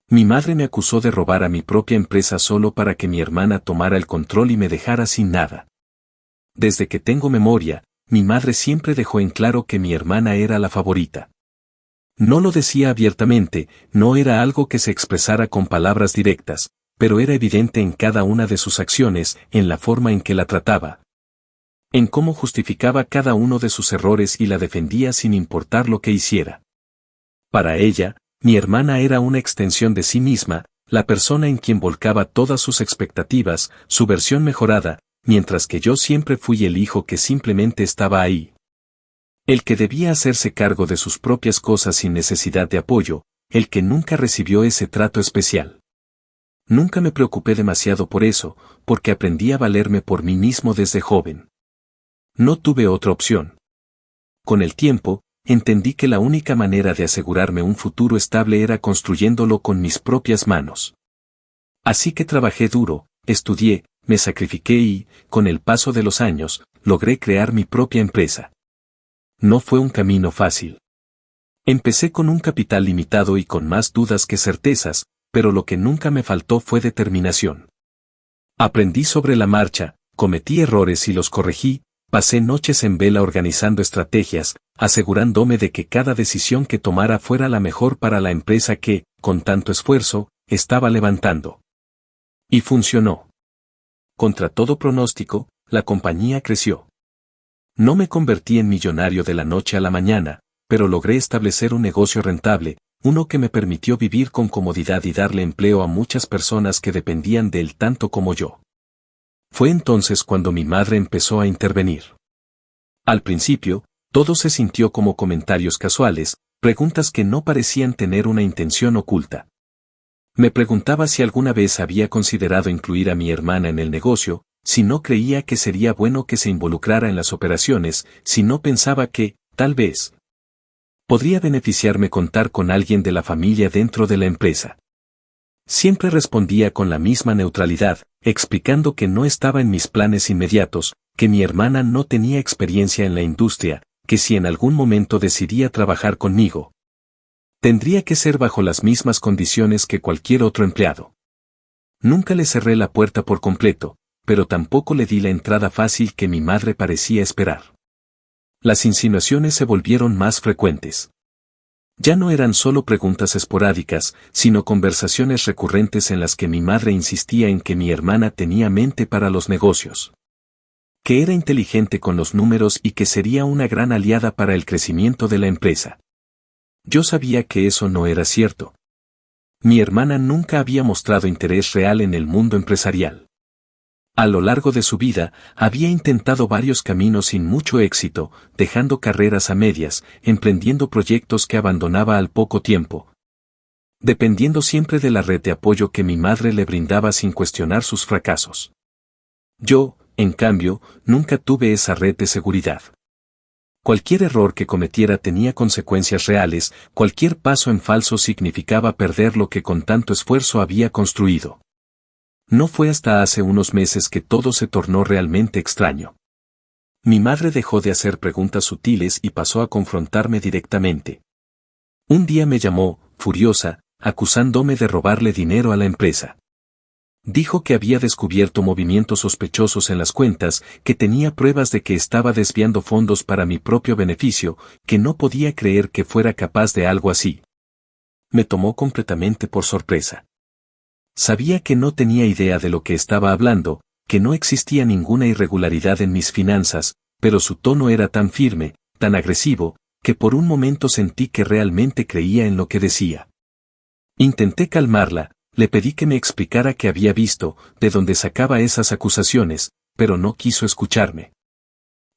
Mi madre me acusó de robar a mi propia empresa solo para que mi hermana tomara el control y me dejara sin nada. Desde que tengo memoria, mi madre siempre dejó en claro que mi hermana era la favorita. No lo decía abiertamente, no era algo que se expresara con palabras directas, pero era evidente en cada una de sus acciones, en la forma en que la trataba, en cómo justificaba cada uno de sus errores y la defendía sin importar lo que hiciera. Para ella, mi hermana era una extensión de sí misma, la persona en quien volcaba todas sus expectativas, su versión mejorada, mientras que yo siempre fui el hijo que simplemente estaba ahí. El que debía hacerse cargo de sus propias cosas sin necesidad de apoyo, el que nunca recibió ese trato especial. Nunca me preocupé demasiado por eso, porque aprendí a valerme por mí mismo desde joven. No tuve otra opción. Con el tiempo, entendí que la única manera de asegurarme un futuro estable era construyéndolo con mis propias manos. Así que trabajé duro, estudié, me sacrifiqué y, con el paso de los años, logré crear mi propia empresa. No fue un camino fácil. Empecé con un capital limitado y con más dudas que certezas, pero lo que nunca me faltó fue determinación. Aprendí sobre la marcha, cometí errores y los corregí, pasé noches en vela organizando estrategias, asegurándome de que cada decisión que tomara fuera la mejor para la empresa que, con tanto esfuerzo, estaba levantando. Y funcionó. Contra todo pronóstico, la compañía creció. No me convertí en millonario de la noche a la mañana, pero logré establecer un negocio rentable, uno que me permitió vivir con comodidad y darle empleo a muchas personas que dependían de él tanto como yo. Fue entonces cuando mi madre empezó a intervenir. Al principio, todo se sintió como comentarios casuales, preguntas que no parecían tener una intención oculta. Me preguntaba si alguna vez había considerado incluir a mi hermana en el negocio, si no creía que sería bueno que se involucrara en las operaciones, si no pensaba que, tal vez, podría beneficiarme contar con alguien de la familia dentro de la empresa. Siempre respondía con la misma neutralidad, explicando que no estaba en mis planes inmediatos, que mi hermana no tenía experiencia en la industria, que si en algún momento decidía trabajar conmigo, tendría que ser bajo las mismas condiciones que cualquier otro empleado. Nunca le cerré la puerta por completo, pero tampoco le di la entrada fácil que mi madre parecía esperar. Las insinuaciones se volvieron más frecuentes. Ya no eran solo preguntas esporádicas, sino conversaciones recurrentes en las que mi madre insistía en que mi hermana tenía mente para los negocios, que era inteligente con los números y que sería una gran aliada para el crecimiento de la empresa. Yo sabía que eso no era cierto. Mi hermana nunca había mostrado interés real en el mundo empresarial. A lo largo de su vida, había intentado varios caminos sin mucho éxito, dejando carreras a medias, emprendiendo proyectos que abandonaba al poco tiempo, dependiendo siempre de la red de apoyo que mi madre le brindaba sin cuestionar sus fracasos. Yo, en cambio, nunca tuve esa red de seguridad. Cualquier error que cometiera tenía consecuencias reales, cualquier paso en falso significaba perder lo que con tanto esfuerzo había construido. No fue hasta hace unos meses que todo se tornó realmente extraño. Mi madre dejó de hacer preguntas sutiles y pasó a confrontarme directamente. Un día me llamó, furiosa, acusándome de robarle dinero a la empresa. Dijo que había descubierto movimientos sospechosos en las cuentas, que tenía pruebas de que estaba desviando fondos para mi propio beneficio, que no podía creer que fuera capaz de algo así. Me tomó completamente por sorpresa. Sabía que no tenía idea de lo que estaba hablando, que no existía ninguna irregularidad en mis finanzas, pero su tono era tan firme, tan agresivo, que por un momento sentí que realmente creía en lo que decía. Intenté calmarla, le pedí que me explicara qué había visto, de dónde sacaba esas acusaciones, pero no quiso escucharme.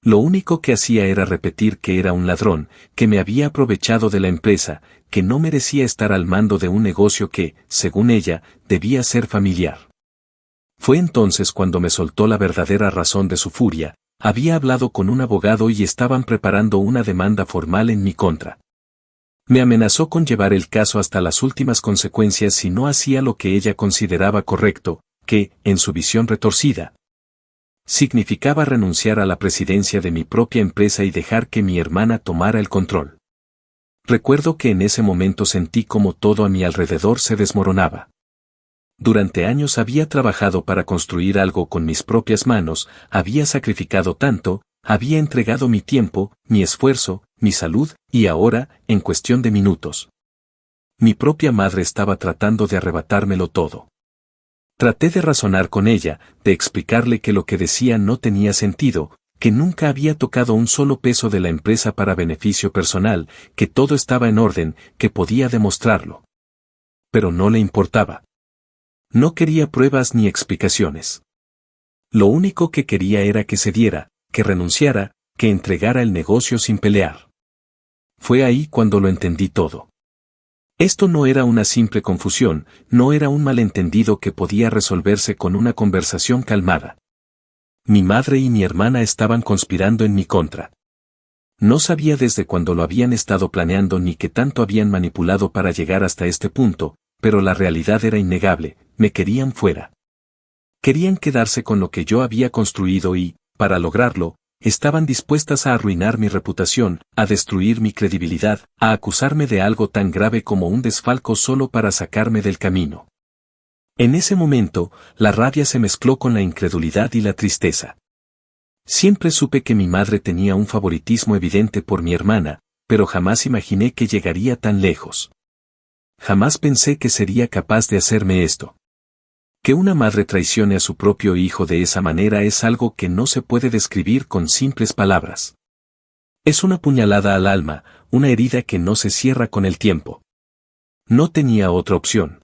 Lo único que hacía era repetir que era un ladrón, que me había aprovechado de la empresa, que no merecía estar al mando de un negocio que, según ella, debía ser familiar. Fue entonces cuando me soltó la verdadera razón de su furia. Había hablado con un abogado y estaban preparando una demanda formal en mi contra. Me amenazó con llevar el caso hasta las últimas consecuencias si no hacía lo que ella consideraba correcto, que, en su visión retorcida, significaba renunciar a la presidencia de mi propia empresa y dejar que mi hermana tomara el control. Recuerdo que en ese momento sentí como todo a mi alrededor se desmoronaba. Durante años había trabajado para construir algo con mis propias manos, había sacrificado tanto, había entregado mi tiempo, mi esfuerzo, mi salud, y ahora, en cuestión de minutos, mi propia madre estaba tratando de arrebatármelo todo. Traté de razonar con ella, de explicarle que lo que decía no tenía sentido, que nunca había tocado un solo peso de la empresa para beneficio personal, que todo estaba en orden, que podía demostrarlo. Pero no le importaba. No quería pruebas ni explicaciones. Lo único que quería era que cediera, que renunciara, que entregara el negocio sin pelear. Fue ahí cuando lo entendí todo. Esto no era una simple confusión, no era un malentendido que podía resolverse con una conversación calmada. Mi madre y mi hermana estaban conspirando en mi contra. No sabía desde cuándo lo habían estado planeando ni qué tanto habían manipulado para llegar hasta este punto, pero la realidad era innegable, me querían fuera. Querían quedarse con lo que yo había construido y, para lograrlo, estaban dispuestas a arruinar mi reputación, a destruir mi credibilidad, a acusarme de algo tan grave como un desfalco solo para sacarme del camino. En ese momento, la rabia se mezcló con la incredulidad y la tristeza. Siempre supe que mi madre tenía un favoritismo evidente por mi hermana, pero jamás imaginé que llegaría tan lejos. Jamás pensé que sería capaz de hacerme esto. Que una madre traicione a su propio hijo de esa manera es algo que no se puede describir con simples palabras. Es una puñalada al alma, una herida que no se cierra con el tiempo. No tenía otra opción.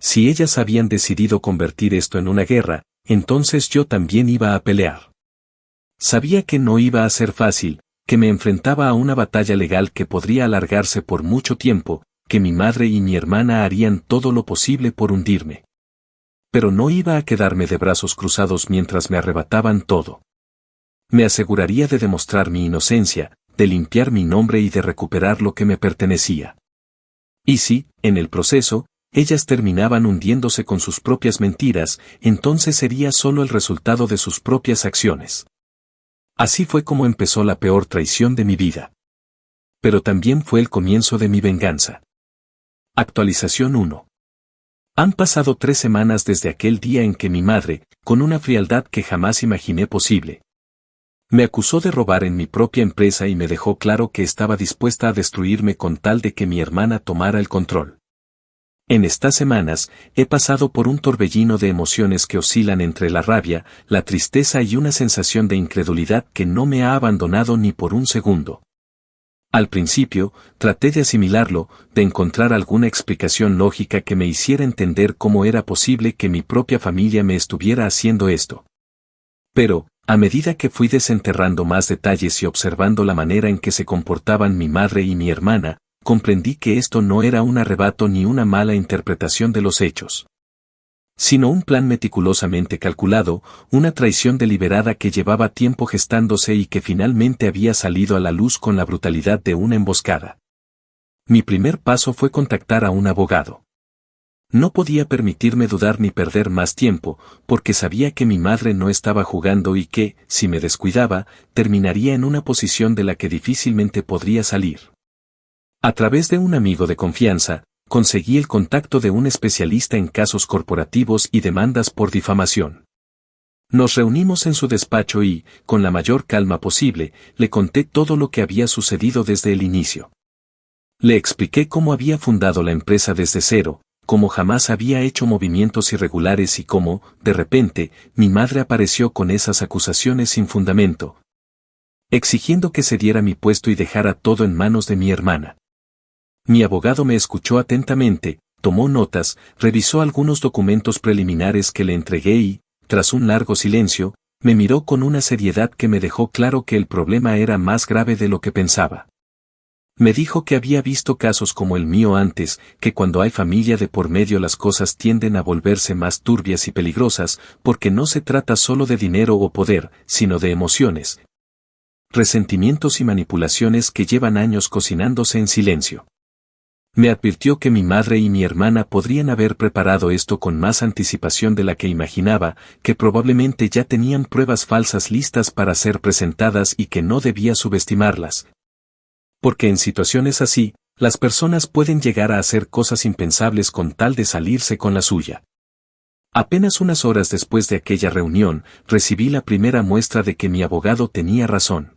Si ellas habían decidido convertir esto en una guerra, entonces yo también iba a pelear. Sabía que no iba a ser fácil, que me enfrentaba a una batalla legal que podría alargarse por mucho tiempo, que mi madre y mi hermana harían todo lo posible por hundirme. Pero no iba a quedarme de brazos cruzados mientras me arrebataban todo. Me aseguraría de demostrar mi inocencia, de limpiar mi nombre y de recuperar lo que me pertenecía. Y si, en el proceso, ellas terminaban hundiéndose con sus propias mentiras, entonces sería solo el resultado de sus propias acciones. Así fue como empezó la peor traición de mi vida. Pero también fue el comienzo de mi venganza. Actualización 1. Han pasado 3 semanas desde aquel día en que mi madre, con una frialdad que jamás imaginé posible, me acusó de robar en mi propia empresa y me dejó claro que estaba dispuesta a destruirme con tal de que mi hermana tomara el control. En estas semanas, he pasado por un torbellino de emociones que oscilan entre la rabia, la tristeza y una sensación de incredulidad que no me ha abandonado ni por un segundo. Al principio, traté de asimilarlo, de encontrar alguna explicación lógica que me hiciera entender cómo era posible que mi propia familia me estuviera haciendo esto. Pero, a medida que fui desenterrando más detalles y observando la manera en que se comportaban mi madre y mi hermana, comprendí que esto no era un arrebato ni una mala interpretación de los hechos, sino un plan meticulosamente calculado, una traición deliberada que llevaba tiempo gestándose y que finalmente había salido a la luz con la brutalidad de una emboscada. Mi primer paso fue contactar a un abogado. No podía permitirme dudar ni perder más tiempo, porque sabía que mi madre no estaba jugando y que, si me descuidaba, terminaría en una posición de la que difícilmente podría salir. A través de un amigo de confianza, conseguí el contacto de un especialista en casos corporativos y demandas por difamación. Nos reunimos en su despacho y, con la mayor calma posible, le conté todo lo que había sucedido desde el inicio. Le expliqué cómo había fundado la empresa desde cero, cómo jamás había hecho movimientos irregulares y cómo, de repente, mi madre apareció con esas acusaciones sin fundamento, exigiendo que cediera mi puesto y dejara todo en manos de mi hermana. Mi abogado me escuchó atentamente, tomó notas, revisó algunos documentos preliminares que le entregué y, tras un largo silencio, me miró con una seriedad que me dejó claro que el problema era más grave de lo que pensaba. Me dijo que había visto casos como el mío antes, que cuando hay familia de por medio las cosas tienden a volverse más turbias y peligrosas, porque no se trata solo de dinero o poder, sino de emociones, resentimientos y manipulaciones que llevan años cocinándose en silencio. Me advirtió que mi madre y mi hermana podrían haber preparado esto con más anticipación de la que imaginaba, que probablemente ya tenían pruebas falsas listas para ser presentadas y que no debía subestimarlas. Porque en situaciones así, las personas pueden llegar a hacer cosas impensables con tal de salirse con la suya. Apenas unas horas después de aquella reunión, recibí la primera muestra de que mi abogado tenía razón.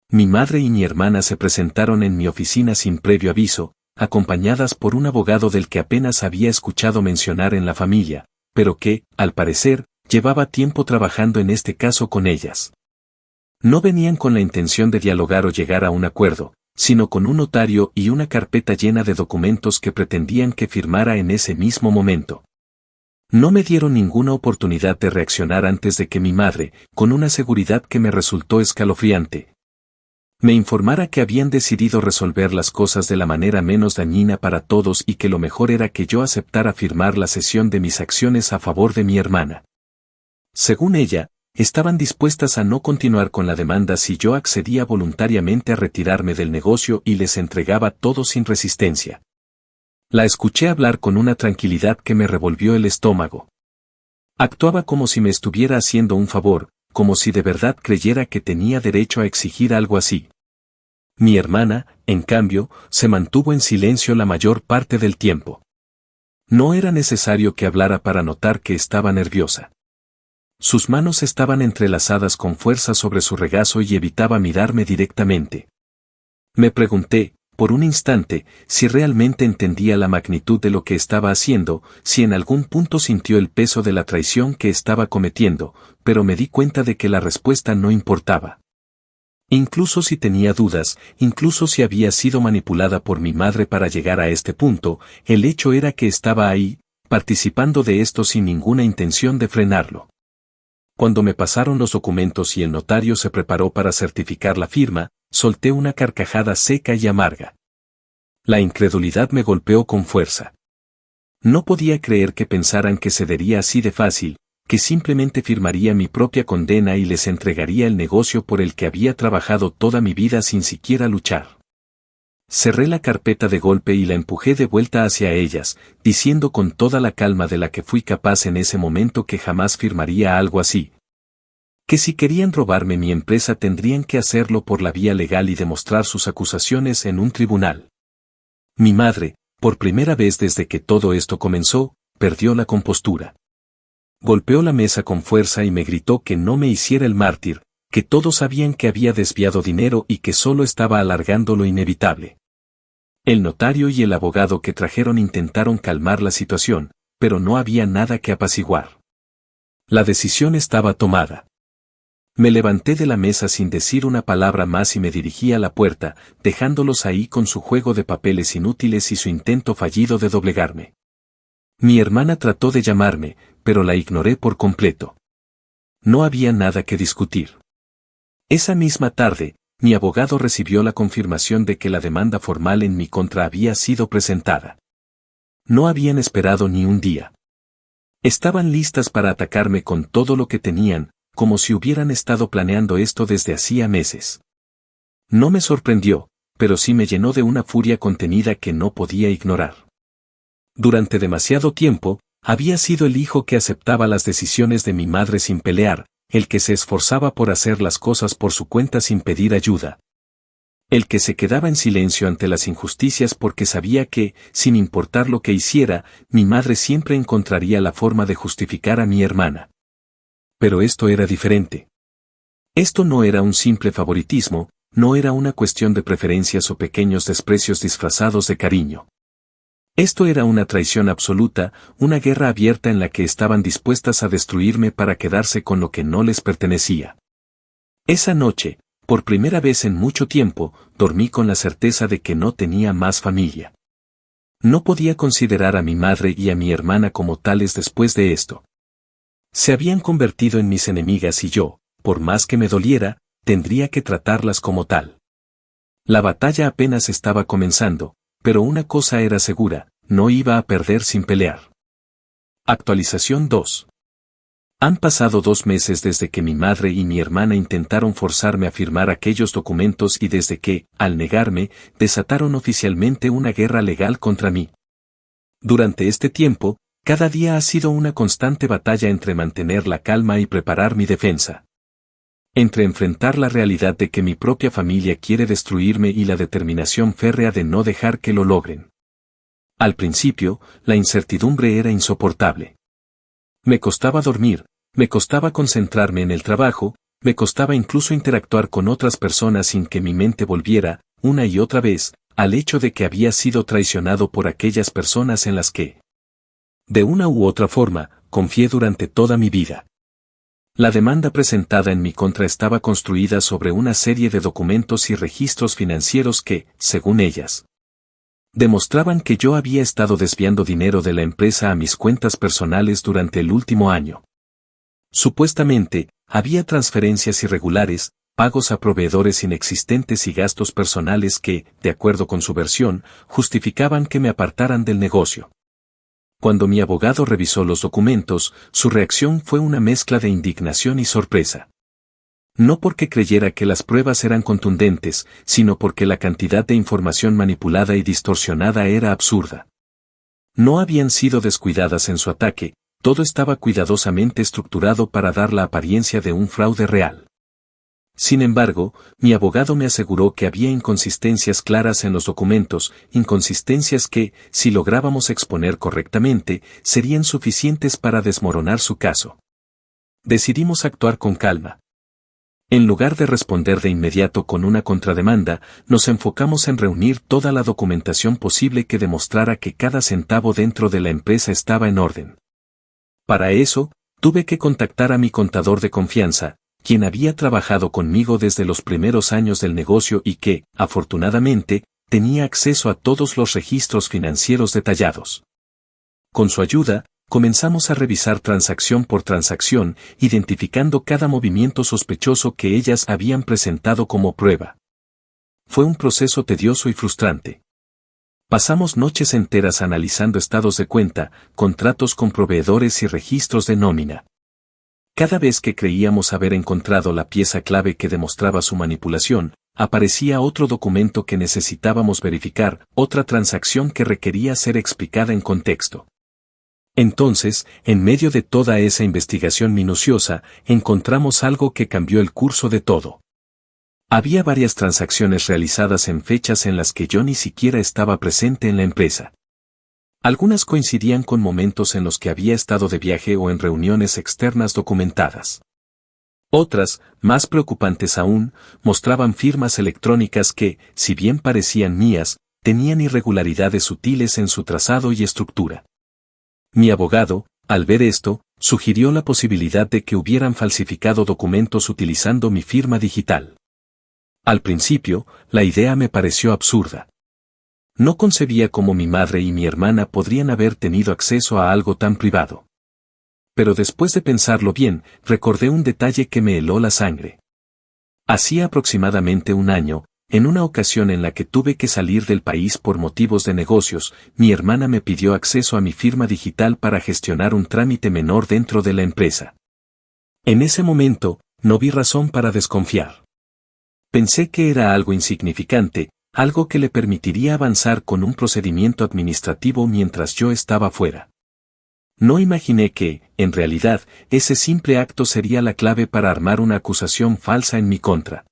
Mi madre y mi hermana se presentaron en mi oficina sin previo aviso, acompañadas por un abogado del que apenas había escuchado mencionar en la familia, pero que, al parecer, llevaba tiempo trabajando en este caso con ellas. No venían con la intención de dialogar o llegar a un acuerdo, sino con un notario y una carpeta llena de documentos que pretendían que firmara en ese mismo momento. No me dieron ninguna oportunidad de reaccionar antes de que mi madre, con una seguridad que me resultó escalofriante, me informara que habían decidido resolver las cosas de la manera menos dañina para todos y que lo mejor era que yo aceptara firmar la cesión de mis acciones a favor de mi hermana. Según ella, estaban dispuestas a no continuar con la demanda si yo accedía voluntariamente a retirarme del negocio y les entregaba todo sin resistencia. La escuché hablar con una tranquilidad que me revolvió el estómago. Actuaba como si me estuviera haciendo un favor, como si de verdad creyera que tenía derecho a exigir algo así. Mi hermana, en cambio, se mantuvo en silencio la mayor parte del tiempo. No era necesario que hablara para notar que estaba nerviosa. Sus manos estaban entrelazadas con fuerza sobre su regazo y evitaba mirarme directamente. Me pregunté, por un instante, si realmente entendía la magnitud de lo que estaba haciendo, si en algún punto sintió el peso de la traición que estaba cometiendo, pero me di cuenta de que la respuesta no importaba. Incluso si tenía dudas, incluso si había sido manipulada por mi madre para llegar a este punto, el hecho era que estaba ahí, participando de esto sin ninguna intención de frenarlo. Cuando me pasaron los documentos y el notario se preparó para certificar la firma, solté una carcajada seca y amarga. La incredulidad me golpeó con fuerza. No podía creer que pensaran que cedería así de fácil, que simplemente firmaría mi propia condena y les entregaría el negocio por el que había trabajado toda mi vida sin siquiera luchar. Cerré la carpeta de golpe y la empujé de vuelta hacia ellas, diciendo con toda la calma de la que fui capaz en ese momento que jamás firmaría algo así. Que si querían robarme mi empresa tendrían que hacerlo por la vía legal y demostrar sus acusaciones en un tribunal. Mi madre, por primera vez desde que todo esto comenzó, perdió la compostura. Golpeó la mesa con fuerza y me gritó que no me hiciera el mártir, que todos sabían que había desviado dinero y que solo estaba alargando lo inevitable. El notario y el abogado que trajeron intentaron calmar la situación, pero no había nada que apaciguar. La decisión estaba tomada. Me levanté de la mesa sin decir una palabra más y me dirigí a la puerta, dejándolos ahí con su juego de papeles inútiles y su intento fallido de doblegarme. Mi hermana trató de llamarme, pero la ignoré por completo. No había nada que discutir. Esa misma tarde, mi abogado recibió la confirmación de que la demanda formal en mi contra había sido presentada. No habían esperado ni un día. Estaban listas para atacarme con todo lo que tenían, como si hubieran estado planeando esto desde hacía meses. No me sorprendió, pero sí me llenó de una furia contenida que no podía ignorar. Durante demasiado tiempo, había sido el hijo que aceptaba las decisiones de mi madre sin pelear, el que se esforzaba por hacer las cosas por su cuenta sin pedir ayuda. El que se quedaba en silencio ante las injusticias porque sabía que, sin importar lo que hiciera, mi madre siempre encontraría la forma de justificar a mi hermana. Pero esto era diferente. Esto no era un simple favoritismo, no era una cuestión de preferencias o pequeños desprecios disfrazados de cariño. Esto era una traición absoluta, una guerra abierta en la que estaban dispuestas a destruirme para quedarse con lo que no les pertenecía. Esa noche, por primera vez en mucho tiempo, dormí con la certeza de que no tenía más familia. No podía considerar a mi madre y a mi hermana como tales después de esto. Se habían convertido en mis enemigas y yo, por más que me doliera, tendría que tratarlas como tal. La batalla apenas estaba comenzando, pero una cosa era segura, no iba a perder sin pelear. Actualización 2. Han pasado 2 meses desde que mi madre y mi hermana intentaron forzarme a firmar aquellos documentos y desde que, al negarme, desataron oficialmente una guerra legal contra mí. Durante este tiempo, cada día ha sido una constante batalla entre mantener la calma y preparar mi defensa. Entre enfrentar la realidad de que mi propia familia quiere destruirme y la determinación férrea de no dejar que lo logren. Al principio, la incertidumbre era insoportable. Me costaba dormir, me costaba concentrarme en el trabajo, me costaba incluso interactuar con otras personas sin que mi mente volviera, una y otra vez, al hecho de que había sido traicionado por aquellas personas en las que, de una u otra forma, confié durante toda mi vida. La demanda presentada en mi contra estaba construida sobre una serie de documentos y registros financieros que, según ellas, demostraban que yo había estado desviando dinero de la empresa a mis cuentas personales durante el último año. Supuestamente, había transferencias irregulares, pagos a proveedores inexistentes y gastos personales que, de acuerdo con su versión, justificaban que me apartaran del negocio. Cuando mi abogado revisó los documentos, su reacción fue una mezcla de indignación y sorpresa. No porque creyera que las pruebas eran contundentes, sino porque la cantidad de información manipulada y distorsionada era absurda. No habían sido descuidadas en su ataque, todo estaba cuidadosamente estructurado para dar la apariencia de un fraude real. Sin embargo, mi abogado me aseguró que había inconsistencias claras en los documentos, inconsistencias que, si lográbamos exponer correctamente, serían suficientes para desmoronar su caso. Decidimos actuar con calma. En lugar de responder de inmediato con una contrademanda, nos enfocamos en reunir toda la documentación posible que demostrara que cada centavo dentro de la empresa estaba en orden. Para eso, tuve que contactar a mi contador de confianza, quien había trabajado conmigo desde los primeros años del negocio y que, afortunadamente, tenía acceso a todos los registros financieros detallados. Con su ayuda, comenzamos a revisar transacción por transacción, identificando cada movimiento sospechoso que ellas habían presentado como prueba. Fue un proceso tedioso y frustrante. Pasamos noches enteras analizando estados de cuenta, contratos con proveedores y registros de nómina. Cada vez que creíamos haber encontrado la pieza clave que demostraba su manipulación, aparecía otro documento que necesitábamos verificar, otra transacción que requería ser explicada en contexto. Entonces, en medio de toda esa investigación minuciosa, encontramos algo que cambió el curso de todo. Había varias transacciones realizadas en fechas en las que yo ni siquiera estaba presente en la empresa. Algunas coincidían con momentos en los que había estado de viaje o en reuniones externas documentadas. Otras, más preocupantes aún, mostraban firmas electrónicas que, si bien parecían mías, tenían irregularidades sutiles en su trazado y estructura. Mi abogado, al ver esto, sugirió la posibilidad de que hubieran falsificado documentos utilizando mi firma digital. Al principio, la idea me pareció absurda. No concebía cómo mi madre y mi hermana podrían haber tenido acceso a algo tan privado. Pero después de pensarlo bien, recordé un detalle que me heló la sangre. Hacía aproximadamente un año, en una ocasión en la que tuve que salir del país por motivos de negocios, mi hermana me pidió acceso a mi firma digital para gestionar un trámite menor dentro de la empresa. En ese momento, no vi razón para desconfiar. Pensé que era algo insignificante, algo que le permitiría avanzar con un procedimiento administrativo mientras yo estaba fuera. No imaginé que, en realidad, ese simple acto sería la clave para armar una acusación falsa en mi contra.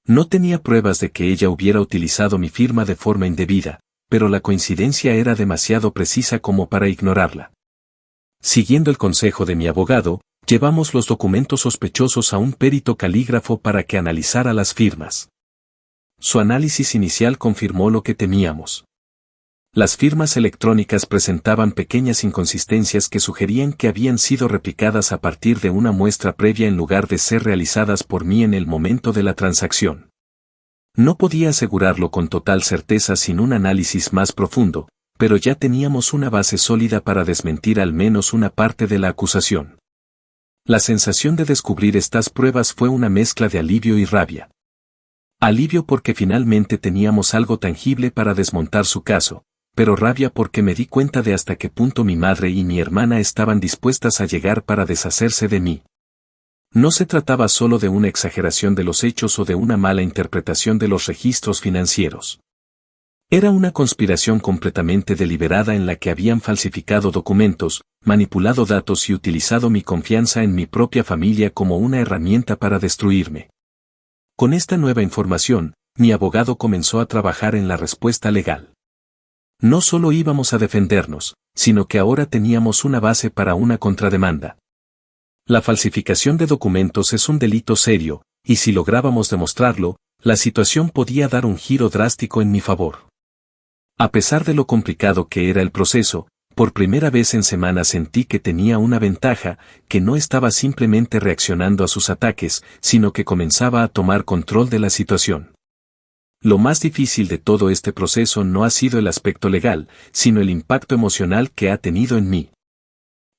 No tenía pruebas de que ella hubiera utilizado mi firma de forma indebida, pero la coincidencia era demasiado precisa como para ignorarla. Siguiendo el consejo de mi abogado, llevamos los documentos sospechosos a un perito calígrafo para que analizara las firmas. Su análisis inicial confirmó lo que temíamos. Las firmas electrónicas presentaban pequeñas inconsistencias que sugerían que habían sido replicadas a partir de una muestra previa en lugar de ser realizadas por mí en el momento de la transacción. No podía asegurarlo con total certeza sin un análisis más profundo, pero ya teníamos una base sólida para desmentir al menos una parte de la acusación. La sensación de descubrir estas pruebas fue una mezcla de alivio y rabia. Alivio porque finalmente teníamos algo tangible para desmontar su caso, pero rabia porque me di cuenta de hasta qué punto mi madre y mi hermana estaban dispuestas a llegar para deshacerse de mí. No se trataba solo de una exageración de los hechos o de una mala interpretación de los registros financieros. Era una conspiración completamente deliberada en la que habían falsificado documentos, manipulado datos y utilizado mi confianza en mi propia familia como una herramienta para destruirme. Con esta nueva información, mi abogado comenzó a trabajar en la respuesta legal. No solo íbamos a defendernos, sino que ahora teníamos una base para una contrademanda. La falsificación de documentos es un delito serio, y si lográbamos demostrarlo, la situación podía dar un giro drástico en mi favor. A pesar de lo complicado que era el proceso, por primera vez en semanas sentí que tenía una ventaja, que no estaba simplemente reaccionando a sus ataques, sino que comenzaba a tomar control de la situación. Lo más difícil de todo este proceso no ha sido el aspecto legal, sino el impacto emocional que ha tenido en mí.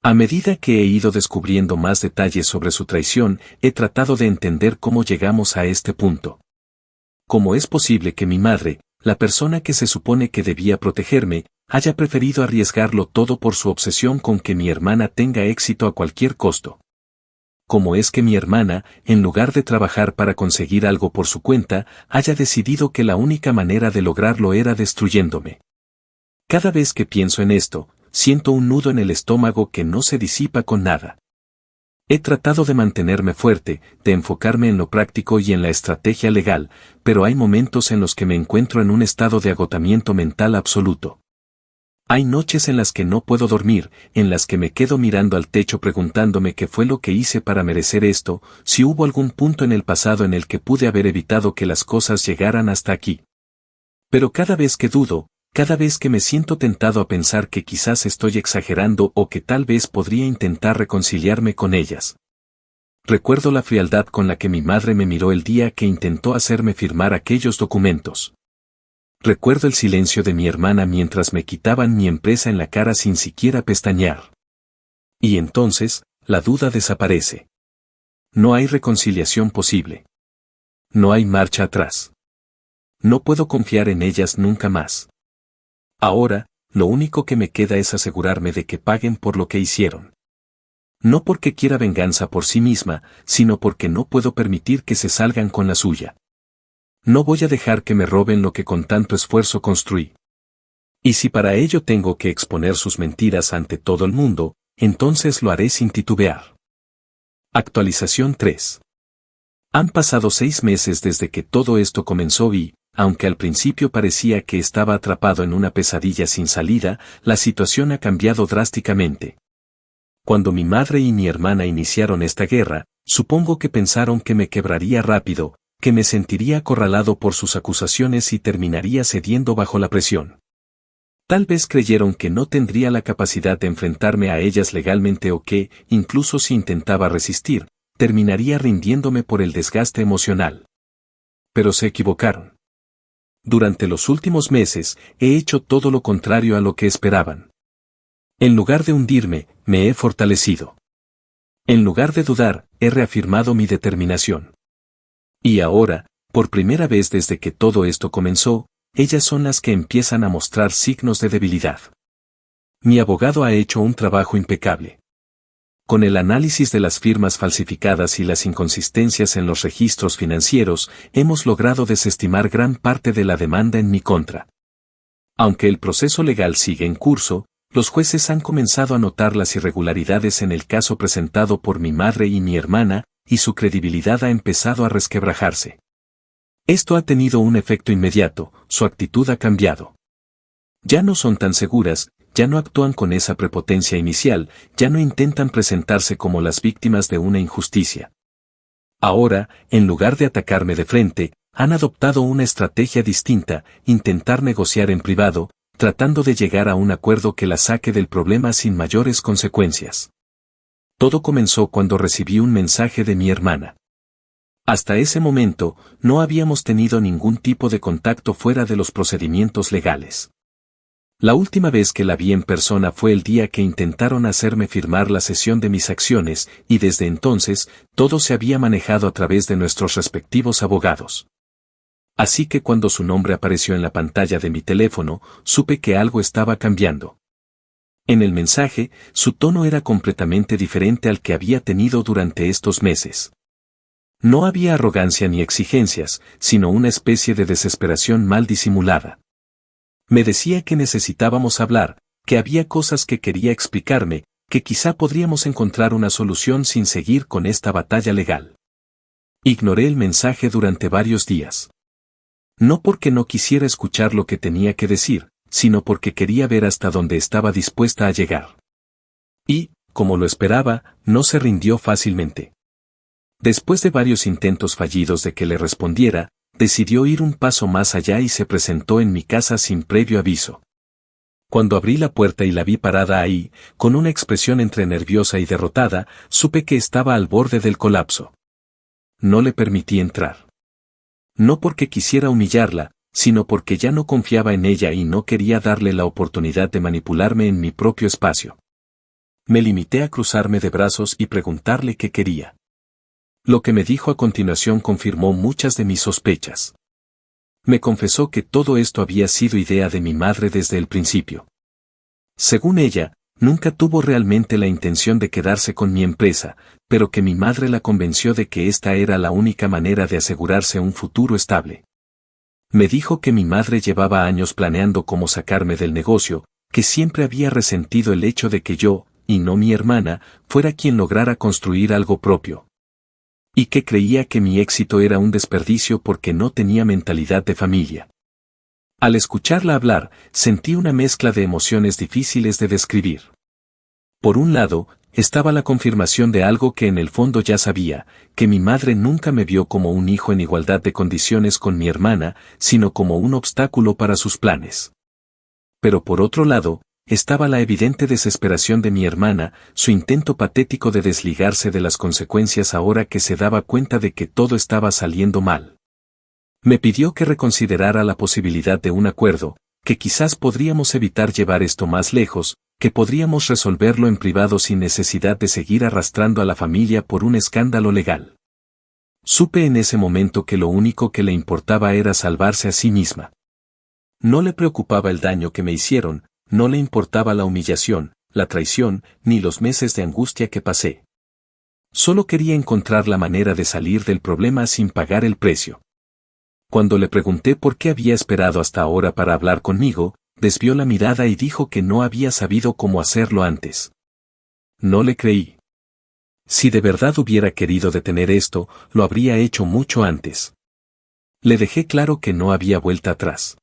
A medida que he ido descubriendo más detalles sobre su traición, he tratado de entender cómo llegamos a este punto. ¿Cómo es posible que mi madre, la persona que se supone que debía protegerme, haya preferido arriesgarlo todo por su obsesión con que mi hermana tenga éxito a cualquier costo? ¿Cómo es que mi hermana, en lugar de trabajar para conseguir algo por su cuenta, haya decidido que la única manera de lograrlo era destruyéndome? Cada vez que pienso en esto, siento un nudo en el estómago que no se disipa con nada. He tratado de mantenerme fuerte, de enfocarme en lo práctico y en la estrategia legal, pero hay momentos en los que me encuentro en un estado de agotamiento mental absoluto. Hay noches en las que no puedo dormir, en las que me quedo mirando al techo preguntándome qué fue lo que hice para merecer esto, si hubo algún punto en el pasado en el que pude haber evitado que las cosas llegaran hasta aquí. Pero cada vez que dudo, cada vez que me siento tentado a pensar que quizás estoy exagerando o que tal vez podría intentar reconciliarme con ellas. Recuerdo la frialdad con la que mi madre me miró el día que intentó hacerme firmar aquellos documentos. Recuerdo el silencio de mi hermana mientras me quitaban mi empresa en la cara sin siquiera pestañear. Y entonces, la duda desaparece. No hay reconciliación posible. No hay marcha atrás. No puedo confiar en ellas nunca más. Ahora, lo único que me queda es asegurarme de que paguen por lo que hicieron. No porque quiera venganza por sí misma, sino porque no puedo permitir que se salgan con la suya. No voy a dejar que me roben lo que con tanto esfuerzo construí. Y si para ello tengo que exponer sus mentiras ante todo el mundo, entonces lo haré sin titubear. Actualización 3. Han pasado 6 meses desde que todo esto comenzó y, aunque al principio parecía que estaba atrapado en una pesadilla sin salida, la situación ha cambiado drásticamente. Cuando mi madre y mi hermana iniciaron esta guerra, supongo que pensaron que me quebraría rápido, que me sentiría acorralado por sus acusaciones y terminaría cediendo bajo la presión. Tal vez creyeron que no tendría la capacidad de enfrentarme a ellas legalmente o que, incluso si intentaba resistir, terminaría rindiéndome por el desgaste emocional. Pero se equivocaron. Durante los últimos meses, he hecho todo lo contrario a lo que esperaban. En lugar de hundirme, me he fortalecido. En lugar de dudar, he reafirmado mi determinación. Y ahora, por primera vez desde que todo esto comenzó, ellas son las que empiezan a mostrar signos de debilidad. Mi abogado ha hecho un trabajo impecable. Con el análisis de las firmas falsificadas y las inconsistencias en los registros financieros, hemos logrado desestimar gran parte de la demanda en mi contra. Aunque el proceso legal sigue en curso, los jueces han comenzado a notar las irregularidades en el caso presentado por mi madre y mi hermana, y su credibilidad ha empezado a resquebrajarse. Esto ha tenido un efecto inmediato, su actitud ha cambiado. Ya no son tan seguras, ya no actúan con esa prepotencia inicial, ya no intentan presentarse como las víctimas de una injusticia. Ahora, en lugar de atacarme de frente, han adoptado una estrategia distinta, intentar negociar en privado, tratando de llegar a un acuerdo que la saque del problema sin mayores consecuencias. Todo comenzó cuando recibí un mensaje de mi hermana. Hasta ese momento, no habíamos tenido ningún tipo de contacto fuera de los procedimientos legales. La última vez que la vi en persona fue el día que intentaron hacerme firmar la cesión de mis acciones, y desde entonces, todo se había manejado a través de nuestros respectivos abogados. Así que cuando su nombre apareció en la pantalla de mi teléfono, supe que algo estaba cambiando. En el mensaje, su tono era completamente diferente al que había tenido durante estos meses. No había arrogancia ni exigencias, sino una especie de desesperación mal disimulada. Me decía que necesitábamos hablar, que había cosas que quería explicarme, que quizá podríamos encontrar una solución sin seguir con esta batalla legal. Ignoré el mensaje durante varios días. No porque no quisiera escuchar lo que tenía que decir, sino porque quería ver hasta dónde estaba dispuesta a llegar. Y, como lo esperaba, no se rindió fácilmente. Después de varios intentos fallidos de que le respondiera, decidió ir un paso más allá y se presentó en mi casa sin previo aviso. Cuando abrí la puerta y la vi parada ahí, con una expresión entre nerviosa y derrotada, supe que estaba al borde del colapso. No le permití entrar. No porque quisiera humillarla, sino porque ya no confiaba en ella y no quería darle la oportunidad de manipularme en mi propio espacio. Me limité a cruzarme de brazos y preguntarle qué quería. Lo que me dijo a continuación confirmó muchas de mis sospechas. Me confesó que todo esto había sido idea de mi madre desde el principio. Según ella, nunca tuvo realmente la intención de quedarse con mi empresa, pero que mi madre la convenció de que esta era la única manera de asegurarse un futuro estable. Me dijo que mi madre llevaba años planeando cómo sacarme del negocio, que siempre había resentido el hecho de que yo, y no mi hermana, fuera quien lograra construir algo propio. Y que creía que mi éxito era un desperdicio porque no tenía mentalidad de familia. Al escucharla hablar, sentí una mezcla de emociones difíciles de describir. Por un lado, estaba la confirmación de algo que en el fondo ya sabía, que mi madre nunca me vio como un hijo en igualdad de condiciones con mi hermana, sino como un obstáculo para sus planes. Pero por otro lado, estaba la evidente desesperación de mi hermana, su intento patético de desligarse de las consecuencias ahora que se daba cuenta de que todo estaba saliendo mal. Me pidió que reconsiderara la posibilidad de un acuerdo, que quizás podríamos evitar llevar esto más lejos, que podríamos resolverlo en privado sin necesidad de seguir arrastrando a la familia por un escándalo legal. Supe en ese momento que lo único que le importaba era salvarse a sí misma. No le preocupaba el daño que me hicieron, no le importaba la humillación, la traición, ni los meses de angustia que pasé. Solo quería encontrar la manera de salir del problema sin pagar el precio. Cuando le pregunté por qué había esperado hasta ahora para hablar conmigo, desvió la mirada y dijo que no había sabido cómo hacerlo antes. No le creí. Si de verdad hubiera querido detener esto, lo habría hecho mucho antes. Le dejé claro que no había vuelta atrás.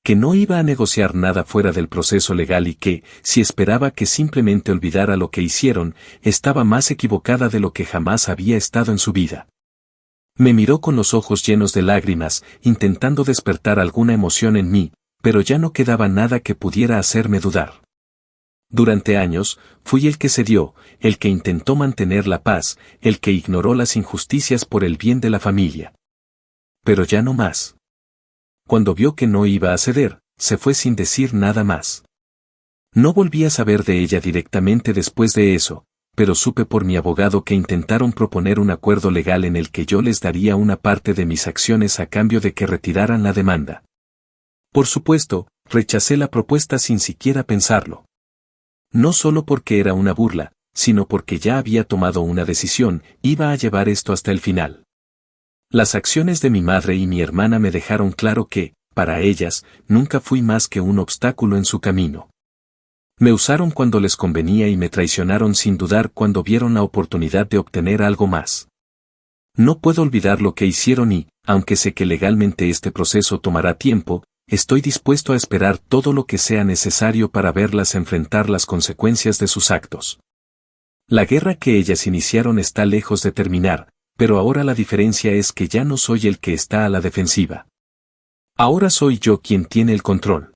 Que no iba a negociar nada fuera del proceso legal y que, si esperaba que simplemente olvidara lo que hicieron, estaba más equivocada de lo que jamás había estado en su vida. Me miró con los ojos llenos de lágrimas, intentando despertar alguna emoción en mí, pero ya no quedaba nada que pudiera hacerme dudar. Durante años, fui el que cedió, el que intentó mantener la paz, el que ignoró las injusticias por el bien de la familia. Pero ya no más. Cuando vio que no iba a ceder, se fue sin decir nada más. No volví a saber de ella directamente después de eso, pero supe por mi abogado que intentaron proponer un acuerdo legal en el que yo les daría una parte de mis acciones a cambio de que retiraran la demanda. Por supuesto, rechacé la propuesta sin siquiera pensarlo. No solo porque era una burla, sino porque ya había tomado una decisión, iba a llevar esto hasta el final. Las acciones de mi madre y mi hermana me dejaron claro que, para ellas, nunca fui más que un obstáculo en su camino. Me usaron cuando les convenía y me traicionaron sin dudar cuando vieron la oportunidad de obtener algo más. No puedo olvidar lo que hicieron y, aunque sé que legalmente este proceso tomará tiempo, estoy dispuesto a esperar todo lo que sea necesario para verlas enfrentar las consecuencias de sus actos. La guerra que ellas iniciaron está lejos de terminar, pero ahora la diferencia es que ya no soy el que está a la defensiva. Ahora soy yo quien tiene el control.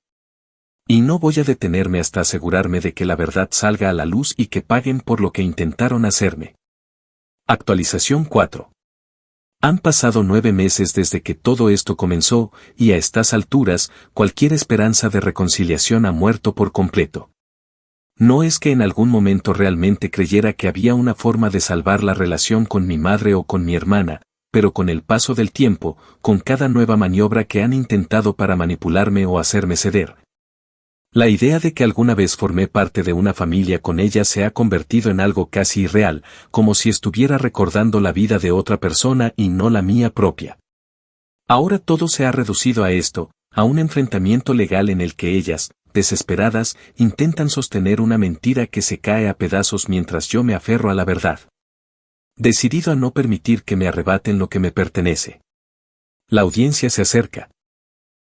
Y no voy a detenerme hasta asegurarme de que la verdad salga a la luz y que paguen por lo que intentaron hacerme. Actualización 4. Han pasado 9 meses desde que todo esto comenzó, y a estas alturas, cualquier esperanza de reconciliación ha muerto por completo. No es que en algún momento realmente creyera que había una forma de salvar la relación con mi madre o con mi hermana, pero con el paso del tiempo, con cada nueva maniobra que han intentado para manipularme o hacerme ceder, la idea de que alguna vez formé parte de una familia con ella se ha convertido en algo casi irreal, como si estuviera recordando la vida de otra persona y no la mía propia. Ahora todo se ha reducido a esto, a un enfrentamiento legal en el que ellas, desesperadas, intentan sostener una mentira que se cae a pedazos mientras yo me aferro a la verdad. Decidido a no permitir que me arrebaten lo que me pertenece. La audiencia se acerca.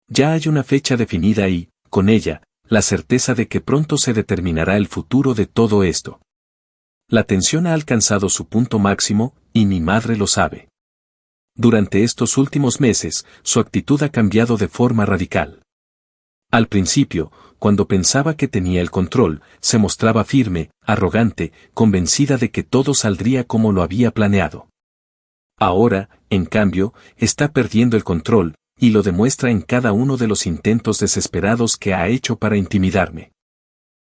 Ya hay una fecha definida y, con ella, la certeza de que pronto se determinará el futuro de todo esto. La tensión ha alcanzado su punto máximo, y mi madre lo sabe. Durante estos últimos meses, su actitud ha cambiado de forma radical. Al principio, cuando pensaba que tenía el control, se mostraba firme, arrogante, convencida de que todo saldría como lo había planeado. Ahora, en cambio, está perdiendo el control, y lo demuestra en cada uno de los intentos desesperados que ha hecho para intimidarme.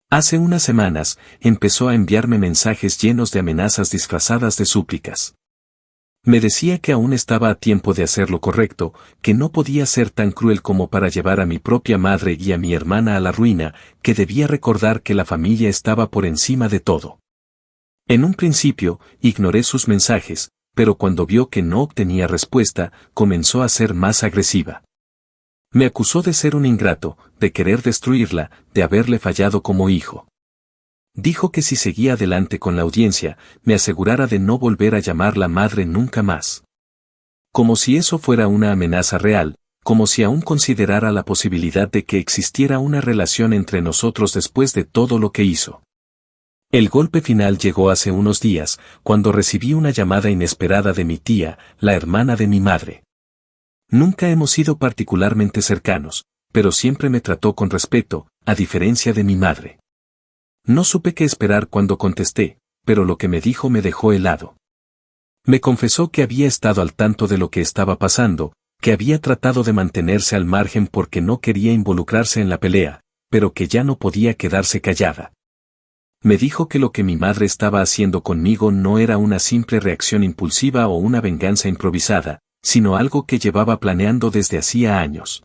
Hace unas semanas, empezó a enviarme mensajes llenos de amenazas disfrazadas de súplicas. Me decía que aún estaba a tiempo de hacer lo correcto, que no podía ser tan cruel como para llevar a mi propia madre y a mi hermana a la ruina, que debía recordar que la familia estaba por encima de todo. En un principio, ignoré sus mensajes, pero cuando vio que no obtenía respuesta, comenzó a ser más agresiva. Me acusó de ser un ingrato, de querer destruirla, de haberle fallado como hijo. Dijo que si seguía adelante con la audiencia, me asegurara de no volver a llamarla madre nunca más. Como si eso fuera una amenaza real, como si aún considerara la posibilidad de que existiera una relación entre nosotros después de todo lo que hizo. El golpe final llegó hace unos días, cuando recibí una llamada inesperada de mi tía, la hermana de mi madre. Nunca hemos sido particularmente cercanos, pero siempre me trató con respeto, a diferencia de mi madre. No supe qué esperar cuando contesté, pero lo que me dijo me dejó helado. Me confesó que había estado al tanto de lo que estaba pasando, que había tratado de mantenerse al margen porque no quería involucrarse en la pelea, pero que ya no podía quedarse callada. Me dijo que lo que mi madre estaba haciendo conmigo no era una simple reacción impulsiva o una venganza improvisada, sino algo que llevaba planeando desde hacía años.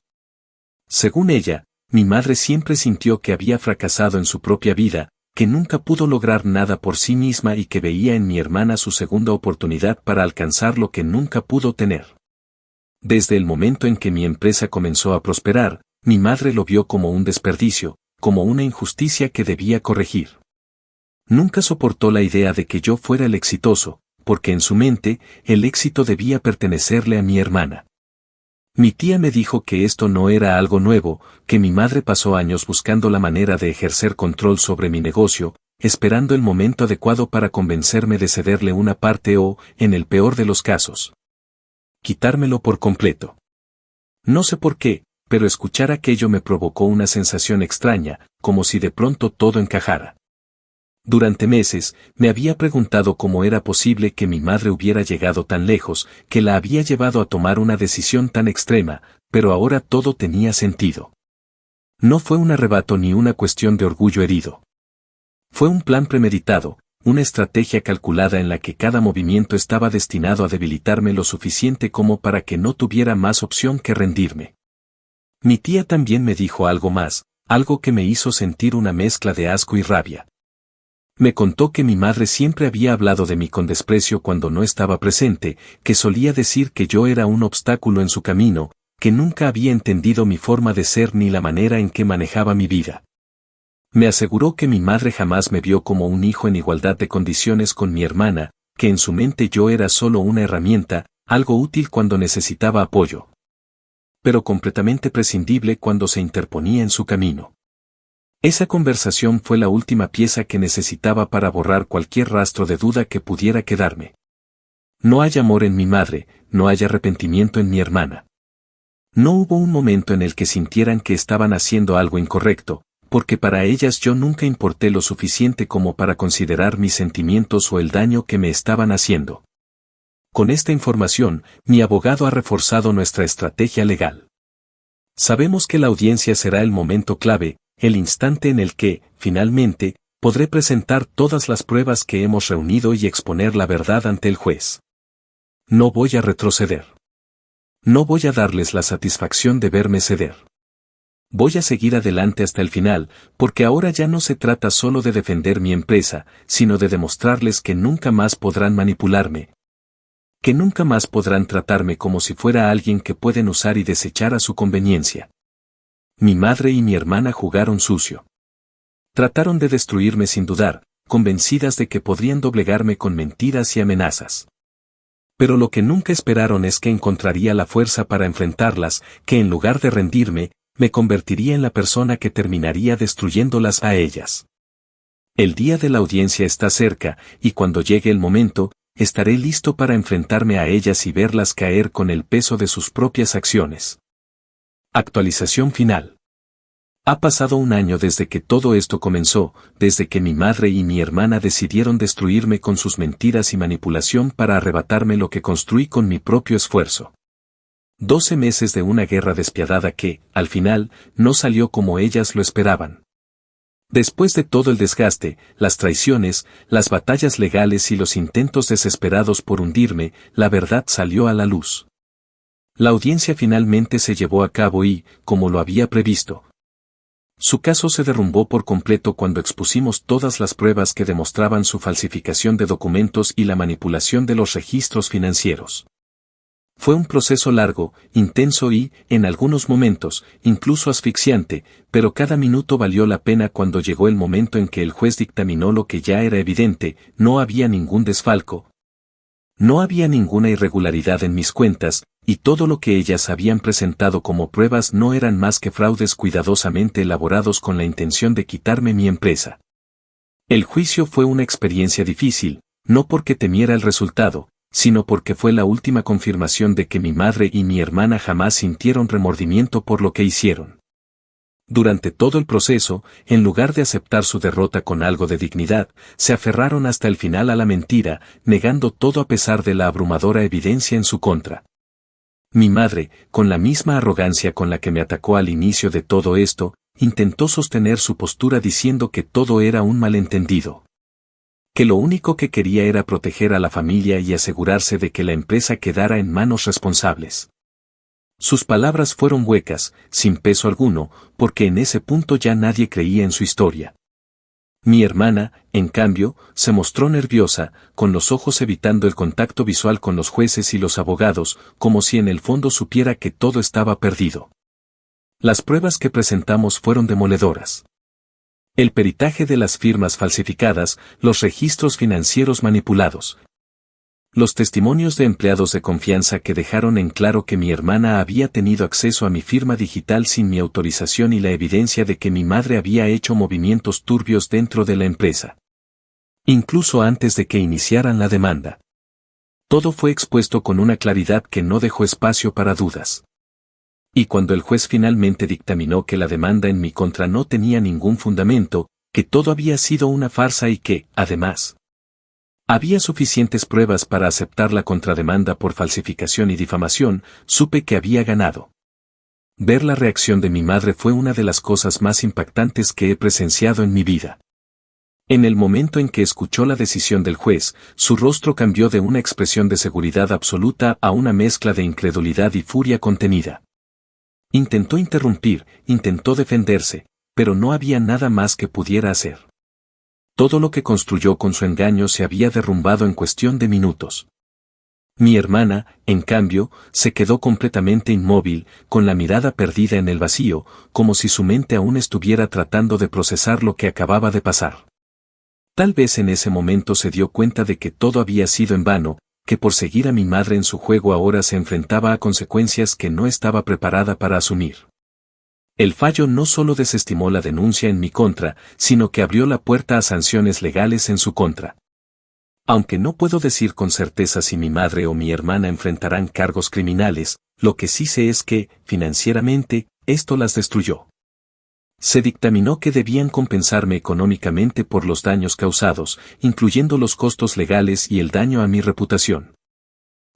Según ella, mi madre siempre sintió que había fracasado en su propia vida, que nunca pudo lograr nada por sí misma y que veía en mi hermana su segunda oportunidad para alcanzar lo que nunca pudo tener. Desde el momento en que mi empresa comenzó a prosperar, mi madre lo vio como un desperdicio, como una injusticia que debía corregir. Nunca soportó la idea de que yo fuera el exitoso, porque en su mente, el éxito debía pertenecerle a mi hermana. Mi tía me dijo que esto no era algo nuevo, que mi madre pasó años buscando la manera de ejercer control sobre mi negocio, esperando el momento adecuado para convencerme de cederle una parte o, en el peor de los casos, quitármelo por completo. No sé por qué, pero escuchar aquello me provocó una sensación extraña, como si de pronto todo encajara. Durante meses, me había preguntado cómo era posible que mi madre hubiera llegado tan lejos, que la había llevado a tomar una decisión tan extrema, pero ahora todo tenía sentido. No fue un arrebato ni una cuestión de orgullo herido. Fue un plan premeditado, una estrategia calculada en la que cada movimiento estaba destinado a debilitarme lo suficiente como para que no tuviera más opción que rendirme. Mi tía también me dijo algo más, algo que me hizo sentir una mezcla de asco y rabia. Me contó que mi madre siempre había hablado de mí con desprecio cuando no estaba presente, que solía decir que yo era un obstáculo en su camino, que nunca había entendido mi forma de ser ni la manera en que manejaba mi vida. Me aseguró que mi madre jamás me vio como un hijo en igualdad de condiciones con mi hermana, que en su mente yo era solo una herramienta, algo útil cuando necesitaba apoyo, pero completamente prescindible cuando se interponía en su camino. Esa conversación fue la última pieza que necesitaba para borrar cualquier rastro de duda que pudiera quedarme. No hay amor en mi madre, no hay arrepentimiento en mi hermana. No hubo un momento en el que sintieran que estaban haciendo algo incorrecto, porque para ellas yo nunca importé lo suficiente como para considerar mis sentimientos o el daño que me estaban haciendo. Con esta información, mi abogado ha reforzado nuestra estrategia legal. Sabemos que la audiencia será el momento clave, el instante en el que, finalmente, podré presentar todas las pruebas que hemos reunido y exponer la verdad ante el juez. No voy a retroceder. No voy a darles la satisfacción de verme ceder. Voy a seguir adelante hasta el final, porque ahora ya no se trata solo de defender mi empresa, sino de demostrarles que nunca más podrán manipularme. Que nunca más podrán tratarme como si fuera alguien que pueden usar y desechar a su conveniencia. Mi madre y mi hermana jugaron sucio. Trataron de destruirme sin dudar, convencidas de que podrían doblegarme con mentiras y amenazas. Pero lo que nunca esperaron es que encontraría la fuerza para enfrentarlas, que en lugar de rendirme, me convertiría en la persona que terminaría destruyéndolas a ellas. El día de la audiencia está cerca, y cuando llegue el momento, estaré listo para enfrentarme a ellas y verlas caer con el peso de sus propias acciones. Actualización final. Ha pasado un año desde que todo esto comenzó, desde que mi madre y mi hermana decidieron destruirme con sus mentiras y manipulación para arrebatarme lo que construí con mi propio esfuerzo. 12 meses de una guerra despiadada que, al final, no salió como ellas lo esperaban. Después de todo el desgaste, las traiciones, las batallas legales y los intentos desesperados por hundirme, la verdad salió a la luz. La audiencia finalmente se llevó a cabo y, como lo había previsto, su caso se derrumbó por completo cuando expusimos todas las pruebas que demostraban su falsificación de documentos y la manipulación de los registros financieros. Fue un proceso largo, intenso y, en algunos momentos, incluso asfixiante, pero cada minuto valió la pena cuando llegó el momento en que el juez dictaminó lo que ya era evidente: no había ningún desfalco. No había ninguna irregularidad en mis cuentas, y todo lo que ellas habían presentado como pruebas no eran más que fraudes cuidadosamente elaborados con la intención de quitarme mi empresa. El juicio fue una experiencia difícil, no porque temiera el resultado, sino porque fue la última confirmación de que mi madre y mi hermana jamás sintieron remordimiento por lo que hicieron. Durante todo el proceso, en lugar de aceptar su derrota con algo de dignidad, se aferraron hasta el final a la mentira, negando todo a pesar de la abrumadora evidencia en su contra. Mi madre, con la misma arrogancia con la que me atacó al inicio de todo esto, intentó sostener su postura diciendo que todo era un malentendido. Que lo único que quería era proteger a la familia y asegurarse de que la empresa quedara en manos responsables. Sus palabras fueron huecas, sin peso alguno, porque en ese punto ya nadie creía en su historia. Mi hermana, en cambio, se mostró nerviosa, con los ojos evitando el contacto visual con los jueces y los abogados, como si en el fondo supiera que todo estaba perdido. Las pruebas que presentamos fueron demoledoras. El peritaje de las firmas falsificadas, los registros financieros manipulados, los testimonios de empleados de confianza que dejaron en claro que mi hermana había tenido acceso a mi firma digital sin mi autorización y la evidencia de que mi madre había hecho movimientos turbios dentro de la empresa. Incluso antes de que iniciaran la demanda. Todo fue expuesto con una claridad que no dejó espacio para dudas. Y cuando el juez finalmente dictaminó que la demanda en mi contra no tenía ningún fundamento, que todo había sido una farsa y que, además, había suficientes pruebas para aceptar la contrademanda por falsificación y difamación, supe que había ganado. Ver la reacción de mi madre fue una de las cosas más impactantes que he presenciado en mi vida. En el momento en que escuchó la decisión del juez, su rostro cambió de una expresión de seguridad absoluta a una mezcla de incredulidad y furia contenida. Intentó interrumpir, intentó defenderse, pero no había nada más que pudiera hacer. Todo lo que construyó con su engaño se había derrumbado en cuestión de minutos. Mi hermana, en cambio, se quedó completamente inmóvil, con la mirada perdida en el vacío, como si su mente aún estuviera tratando de procesar lo que acababa de pasar. Tal vez en ese momento se dio cuenta de que todo había sido en vano, que por seguir a mi madre en su juego ahora se enfrentaba a consecuencias que no estaba preparada para asumir. El fallo no solo desestimó la denuncia en mi contra, sino que abrió la puerta a sanciones legales en su contra. Aunque no puedo decir con certeza si mi madre o mi hermana enfrentarán cargos criminales, lo que sí sé es que, financieramente, esto las destruyó. Se dictaminó que debían compensarme económicamente por los daños causados, incluyendo los costos legales y el daño a mi reputación.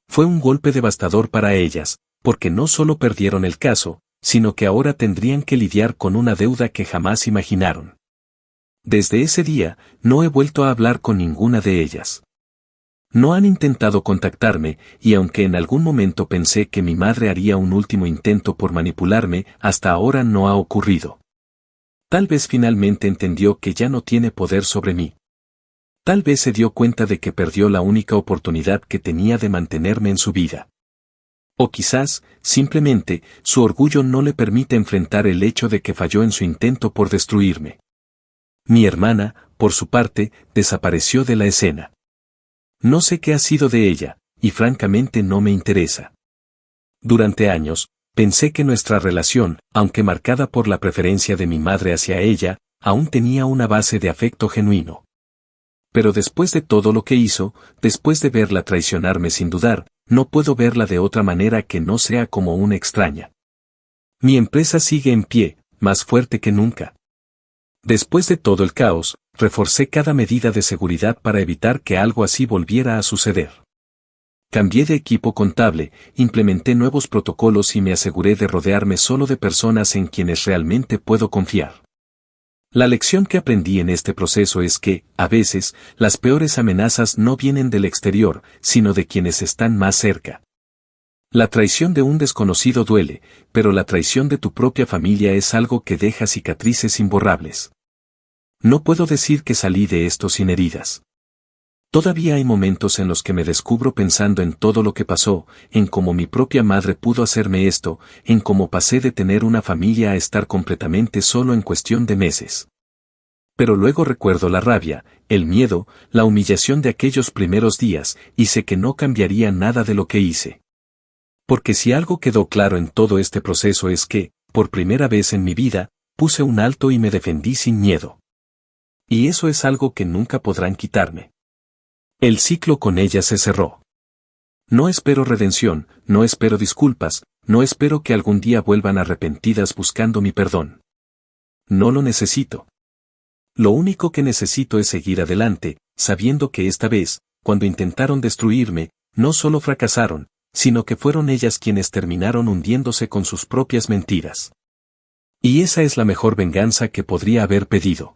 Fue un golpe devastador para ellas, porque no solo perdieron el caso, sino que ahora tendrían que lidiar con una deuda que jamás imaginaron. Desde ese día, no he vuelto a hablar con ninguna de ellas. No han intentado contactarme, y aunque en algún momento pensé que mi madre haría un último intento por manipularme, hasta ahora no ha ocurrido. Tal vez finalmente entendió que ya no tiene poder sobre mí. Tal vez se dio cuenta de que perdió la única oportunidad que tenía de mantenerme en su vida. O quizás, simplemente, su orgullo no le permite enfrentar el hecho de que falló en su intento por destruirme. Mi hermana, por su parte, desapareció de la escena. No sé qué ha sido de ella, y francamente no me interesa. Durante años, pensé que nuestra relación, aunque marcada por la preferencia de mi madre hacia ella, aún tenía una base de afecto genuino. Pero después de todo lo que hizo, después de verla traicionarme sin dudar, no puedo verla de otra manera que no sea como una extraña. Mi empresa sigue en pie, más fuerte que nunca. Después de todo el caos, reforcé cada medida de seguridad para evitar que algo así volviera a suceder. Cambié de equipo contable, implementé nuevos protocolos y me aseguré de rodearme solo de personas en quienes realmente puedo confiar. La lección que aprendí en este proceso es que, a veces, las peores amenazas no vienen del exterior, sino de quienes están más cerca. La traición de un desconocido duele, pero la traición de tu propia familia es algo que deja cicatrices imborrables. No puedo decir que salí de esto sin heridas. Todavía hay momentos en los que me descubro pensando en todo lo que pasó, en cómo mi propia madre pudo hacerme esto, en cómo pasé de tener una familia a estar completamente solo en cuestión de meses. Pero luego recuerdo la rabia, el miedo, la humillación de aquellos primeros días, y sé que no cambiaría nada de lo que hice. Porque si algo quedó claro en todo este proceso es que, por primera vez en mi vida, puse un alto y me defendí sin miedo. Y eso es algo que nunca podrán quitarme. El ciclo con ella se cerró. No espero redención, no espero disculpas, no espero que algún día vuelvan arrepentidas buscando mi perdón. No lo necesito. Lo único que necesito es seguir adelante, sabiendo que esta vez, cuando intentaron destruirme, no solo fracasaron, sino que fueron ellas quienes terminaron hundiéndose con sus propias mentiras. Y esa es la mejor venganza que podría haber pedido.